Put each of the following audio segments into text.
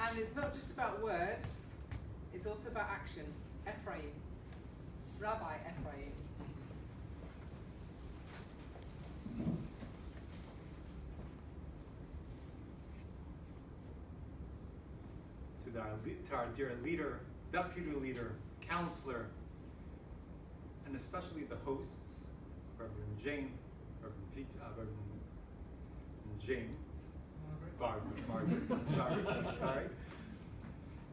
And it's not just about words, it's also about action. Ephraim. Rabbi Ephraim. To our dear leader, deputy leader, counselor, and especially the host, Reverend Jane, Reverend Jane, Margaret, sorry.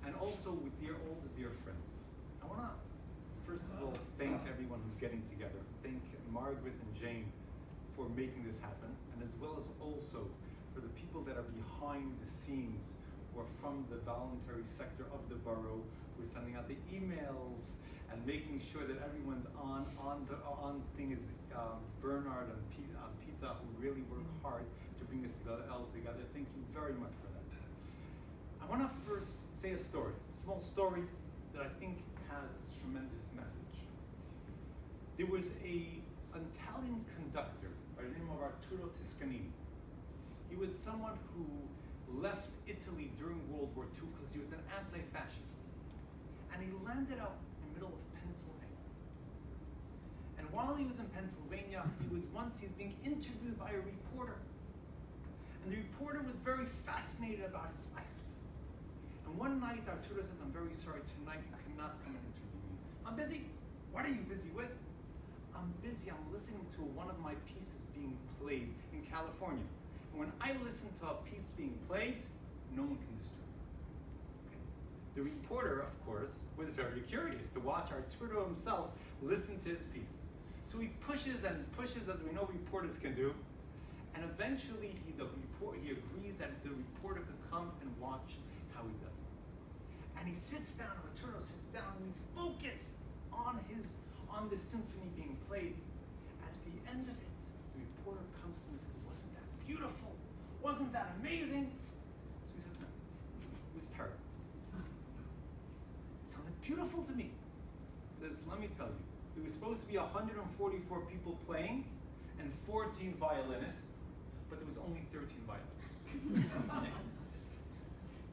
And also with all the dear friends. I want to, first of all, thank everyone who's getting together. Thank Margaret and Jane for making this happen, and as well as also for the people that are behind the scenes or from the voluntary sector of the borough. We're sending out the emails and making sure that everyone's on thing is Bernard and Pita, who really work hard to bring this all together. Thank you very much for that. I want to first say a small story that I think has a tremendous message. There was an Italian conductor by the name of Arturo Toscanini. He was someone who left Italy during World War II because he was an anti-fascist. And he landed up in the middle of Pennsylvania. And while he was in Pennsylvania, he was being interviewed by a reporter. And the reporter was very fascinated about his life. And one night, Arturo says, "I'm very sorry, tonight you cannot come and interview me. I'm busy." "What are you busy with?" "I'm busy, I'm listening to one of my pieces being played in California. And when I listen to a piece being played, no one can disturb me." Okay. The reporter, of course, was very curious to watch Arturo himself listen to his piece. So he pushes and pushes, as we know reporters can do, and eventually he agrees that the reporter could come and watch how he does it. And he sits down, Arturo sits down, and he's focused on the symphony being played. At the end of it, the reporter comes to him and says, "Wasn't that beautiful? Wasn't that amazing?" So he says, "No, it was terrible. It sounded beautiful to me." He says, "Let me tell you, it was supposed to be 144 people playing and 14 violinists, but there was only 13 violinists."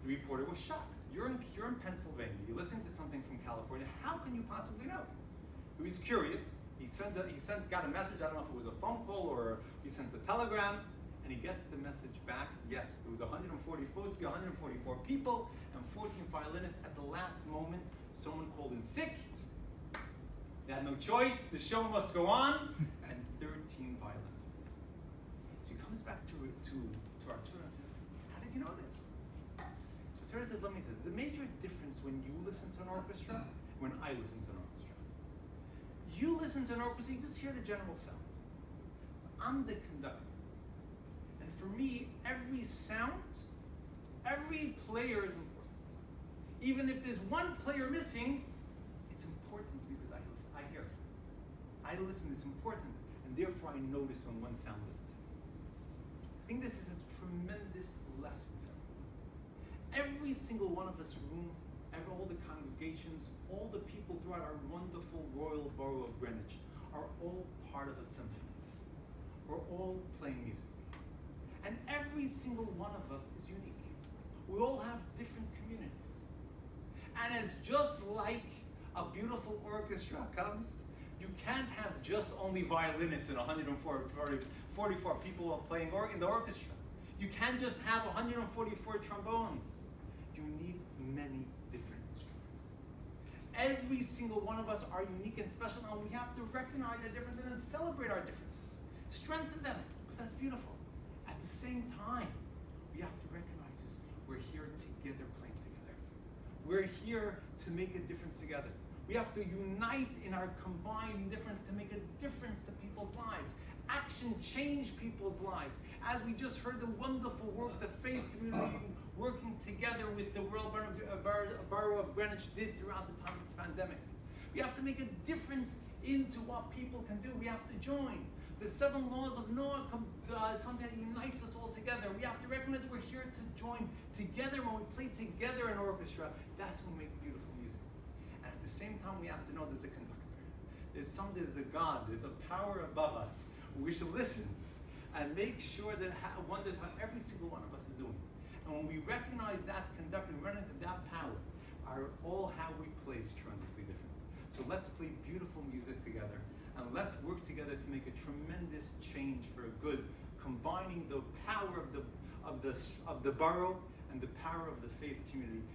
The reporter was shocked. You're in Pennsylvania. You're listening to something from California. How can you possibly know? He was curious. He got a message. I don't know if it was a phone call or he sends a telegram, and he gets the message back. Yes, it was supposed to be 144 people and 14 violinists. At the last moment, someone called in sick. They had no choice. The show must go on, and 13 violinists. So he comes back to Arturo and says, "How did you know this?" So Arturo says, "Let me tell you, the major difference when you listen to an orchestra and when I listen to an orchestra. You listen to an orchestra, you just hear the general sound. I'm the conductor. And for me, every sound, every player is important. Even if there's one player missing, it's important because I hear it. I listen, it's important, and therefore I notice when one sound is missing." I think this is a tremendous lesson there. Every single one of us all the congregations, all the people throughout our wonderful royal borough of Greenwich are all part of a symphony. We're all playing music. And every single one of us is unique. We all have different communities. And as just like a beautiful orchestra comes, you can't have just only violinists and 144 people playing in the orchestra. You can't just have 144 trombones. You need many different instruments. Every single one of us are unique and special, and we have to recognize our differences and celebrate our differences. Strengthen them, because that's beautiful. At the same time, we have to recognize this. We're here together, playing together. We're here to make a difference together. We have to unite in our combined difference to make a difference to people's lives. Action change people's lives. As we just heard the wonderful work the faith community working together with the Royal Borough of Greenwich did throughout the time of the pandemic. We have to make a difference into what people can do. We have to join. The 7 laws of Noah something that unites us all together. We have to recognize we're here to join together. When we play together in orchestra, that's when we make beautiful music. And at the same time, we have to know there's a conductor. There's a God, there's a power above us, which listens and makes sure that wonders how every single one of us is doing. And And when we recognize that conductor, we recognize that power, all how we play is tremendously different. So let's play beautiful music together, and let's work together to make a tremendous change for good, combining the power of the borough and the power of the faith community